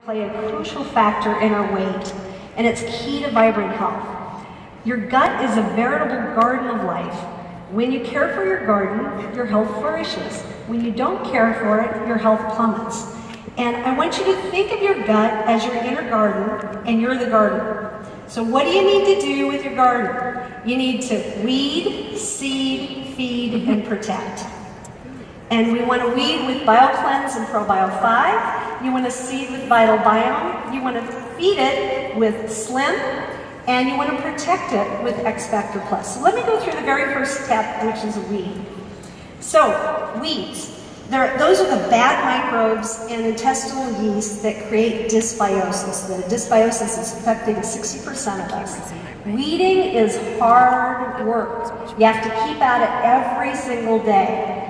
play a crucial factor in our weight, and it's key to vibrant health. Your gut is a veritable garden of life. When you care for your garden, your health flourishes. When you don't care for it, your health plummets. And I want you to think of your gut as your inner garden, and you're the gardener. So what do you need to do with your garden? You need to weed, seed, feed, and protect. And we want to weed with Biocleanse and ProBio 5. You want to seed with Vitalbiome. You want to feed it with Slim. And you want to protect it with Xfactor Plus. So let me go through the very first step, which is weed. So, weeds. Those are the bad microbes and intestinal yeast that create dysbiosis. The dysbiosis is affecting 60% of us. Weeding is hard work. You have to keep at it every single day.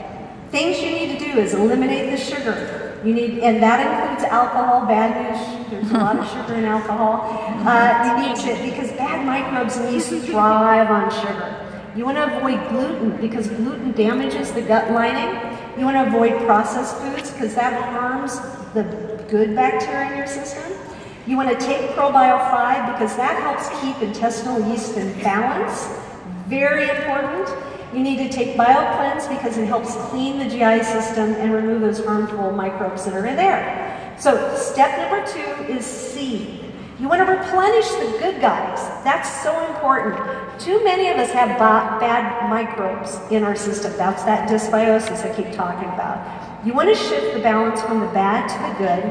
Things you need to do is eliminate the sugar. And that includes alcohol, bad news, there's a lot of sugar in alcohol. You need to, because bad microbes and yeast thrive on sugar. You want to avoid gluten because gluten damages the gut lining. You want to avoid processed foods because that harms the good bacteria in your system. You want to take ProBio 5 because that helps keep intestinal yeast in balance. Very important. You need to take Biocleanse because it helps clean the GI system and remove those harmful microbes that are in there. So step number 2 is seed. You want to replenish the good guys. That's so important. Too many of us have bad microbes in our system. That's that dysbiosis I keep talking about. You want to shift the balance from the bad to the good,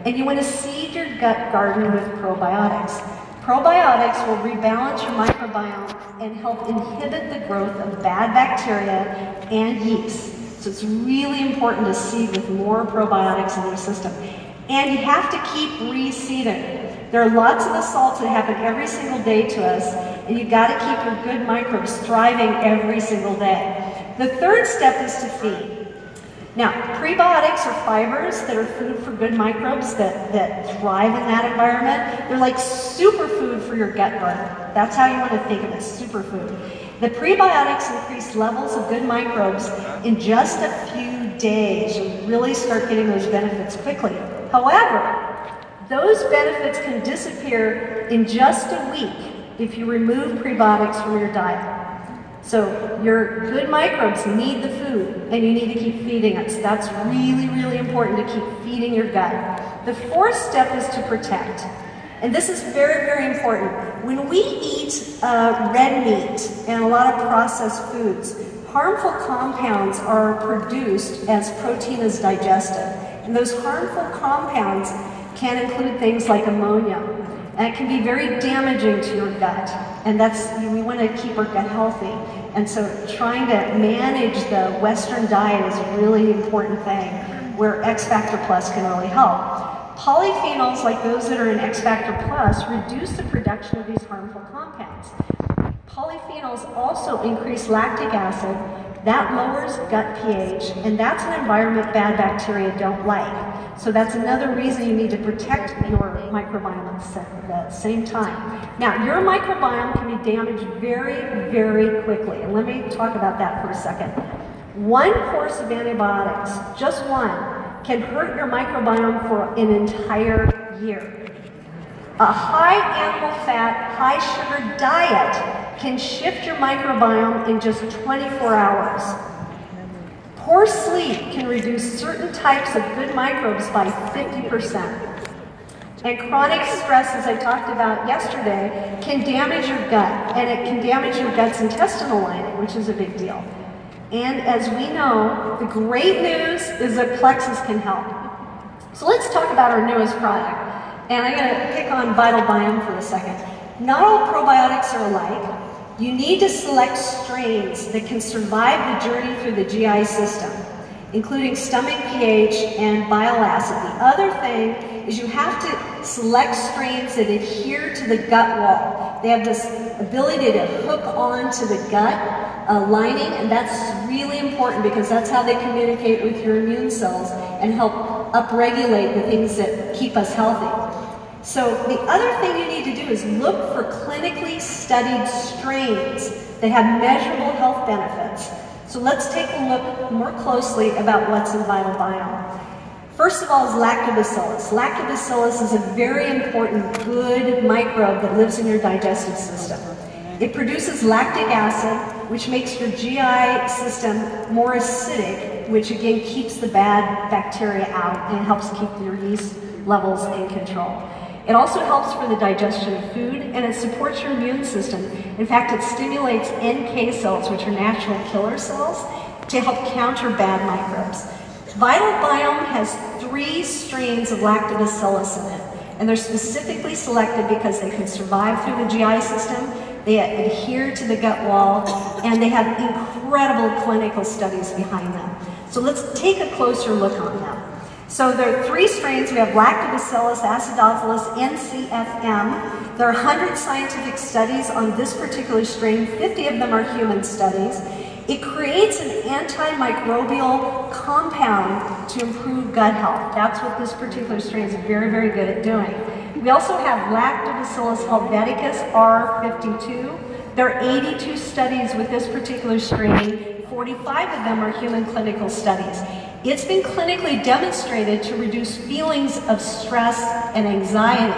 and you want to seed your gut garden with probiotics. Probiotics will rebalance your microbiome and help inhibit the growth of bad bacteria and yeast. So it's really important to seed with more probiotics in your system. And you have to keep reseeding. There are lots of assaults that happen every single day to us, and you've got to keep your good microbes thriving every single day. The third step is to feed. Now, prebiotics are fibers that are food for good microbes that thrive in that environment. They're like superfood for your gut garden. That's how you want to think of it, superfood. The prebiotics increase levels of good microbes in just a few days. You really start getting those benefits quickly. However, those benefits can disappear in just a week if you remove prebiotics from your diet. So your good microbes need the food, and you need to keep feeding it. So that's really, really important to keep feeding your gut. The fourth step is to protect. And this is very, very important. When we eat red meat and a lot of processed foods, harmful compounds are produced as protein is digested. And those harmful compounds can include things like ammonia. And it can be very damaging to your gut. And we want to keep our gut healthy. And so trying to manage the Western diet is a really important thing where Xfactor Plus can really help. Polyphenols, like those that are in Xfactor Plus, reduce the production of these harmful compounds. Polyphenols also increase lactic acid. That lowers gut pH, and that's an environment bad bacteria don't like. So that's another reason you need to protect your microbiome at the same time. Now, your microbiome can be damaged very, very quickly. And let me talk about that for a second. One course of antibiotics, just one, can hurt your microbiome for an entire year. A high animal fat, high sugar diet can shift your microbiome in just 24 hours. Poor sleep can reduce certain types of good microbes by 50%. And chronic stress, as I talked about yesterday, can damage your gut, and it can damage your gut's intestinal lining, which is a big deal. And as we know, the great news is that Plexus can help. So let's talk about our newest product. And I'm going to pick on Vitalbiome for a second. Not all probiotics are alike. You need to select strains that can survive the journey through the GI system, including stomach pH and bile acid. The other thing is you have to select strains that adhere to the gut wall. They have this ability to hook onto the gut lining, and that's really important because that's how they communicate with your immune cells and help upregulate the things that keep us healthy. So the other thing you need to do is look for clinically studied strains that have measurable health benefits. So let's take a look more closely about what's in Vitalbiome. First of all is lactobacillus. Lactobacillus is a very important good microbe that lives in your digestive system. It produces lactic acid, which makes your GI system more acidic, which again keeps the bad bacteria out and helps keep your yeast levels in control. It also helps for the digestion of food, and it supports your immune system. In fact, it stimulates NK cells, which are natural killer cells, to help counter bad microbes. Vitalbiome has 3 strains of lactobacillus in it, and they're specifically selected because they can survive through the GI system, they adhere to the gut wall, and they have incredible clinical studies behind them. So let's take a closer look on them. So there are 3 strains. We have Lactobacillus acidophilus NCFM. There are 100 scientific studies on this particular strain. 50 of them are human studies. It creates an antimicrobial compound to improve gut health. That's what this particular strain is very, very good at doing. We also have Lactobacillus helveticus R52. There are 82 studies with this particular strain. 45 of them are human clinical studies. It's been clinically demonstrated to reduce feelings of stress and anxiety,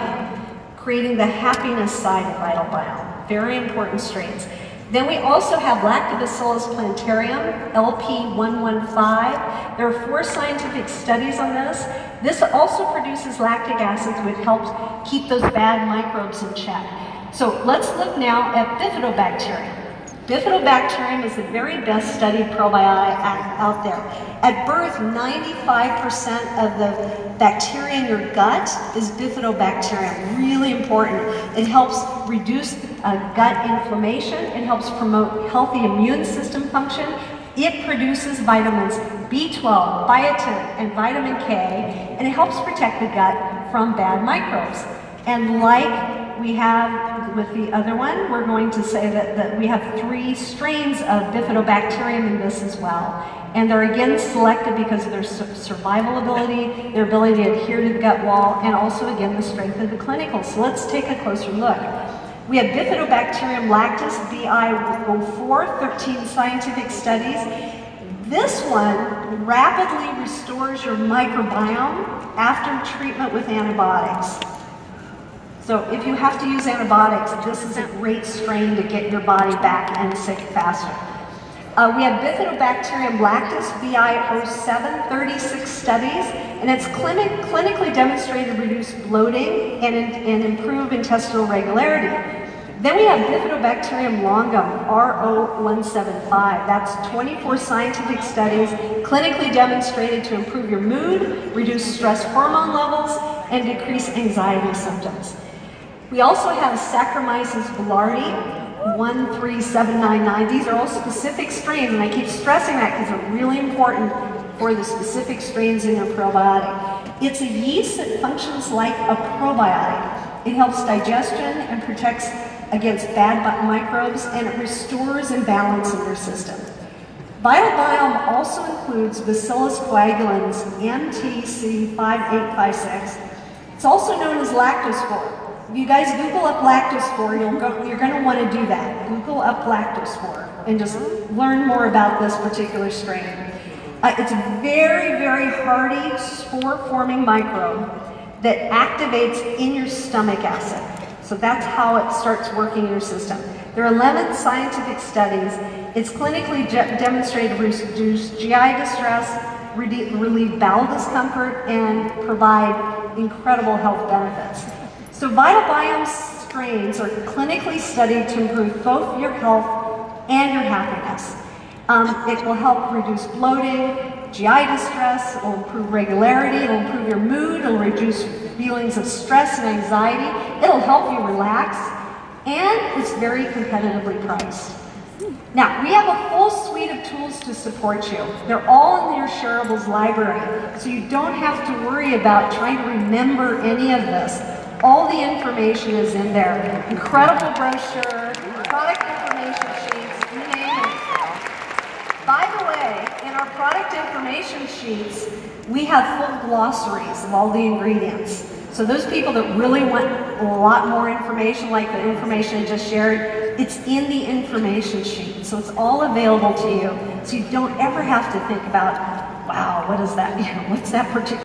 creating the happiness side of Vitalbiome. Very important strains. Then we also have Lactobacillus plantarum, LP115. There are 4 scientific studies on this. This also produces lactic acids, which helps keep those bad microbes in check. So let's look now at Bifidobacterium. Bifidobacterium is the very best studied probiotic out there. At birth, 95% of the bacteria in your gut is Bifidobacterium. Really important. It helps reduce gut inflammation. It helps promote healthy immune system function. It produces vitamins B12, biotin, and vitamin K, and it helps protect the gut from bad microbes. And like we have with the other one, we're going to say that we have 3 strains of Bifidobacterium in this as well. And they're again selected because of their survival ability, their ability to adhere to the gut wall, and also again the strength of the clinical. So let's take a closer look. We have Bifidobacterium lactis, BI04, 13 scientific studies. This one rapidly restores your microbiome after treatment with antibiotics. So if you have to use antibiotics, this is a great strain to get your body back and sick faster. We have Bifidobacterium lactis, BI07, 36 studies, and it's clinically demonstrated to reduce bloating and improve intestinal regularity. Then we have Bifidobacterium longum, RO175. That's 24 scientific studies, clinically demonstrated to improve your mood, reduce stress hormone levels, and decrease anxiety symptoms. We also have Saccharomyces boulardii, 13799. These are all specific strains, and I keep stressing that because they're really important for the specific strains in your probiotic. It's a yeast that functions like a probiotic. It helps digestion and protects against bad microbes, and it restores and balance in your system. Vitalbiome also includes Bacillus coagulans MTC5856. It's also known as lactospore. If you guys Google up lactospore, you're going to want to do that. Google up lactospore and just learn more about this particular strain. It's a very, very hardy spore-forming microbe that activates in your stomach acid. So that's how it starts working in your system. There are 11 scientific studies. It's clinically demonstrated to reduce GI distress, relieve bowel discomfort, and provide incredible health benefits. So Vitalbiome strains are clinically studied to improve both your health and your happiness. It will help reduce bloating, GI distress, it will improve regularity, it will improve your mood, it will reduce feelings of stress and anxiety, it will help you relax, and it's very competitively priced. Now, we have a full suite of tools to support you. They're all in your Shareables library, so you don't have to worry about trying to remember any of this. All the information is in there. Incredible brochure, product information sheets, you name it. By the way, in our product information sheets, we have full glossaries of all the ingredients. So those people that really want a lot more information, like the information I just shared, it's in the information sheet. So it's all available to you. So you don't ever have to think about, wow, what is that? What's that particular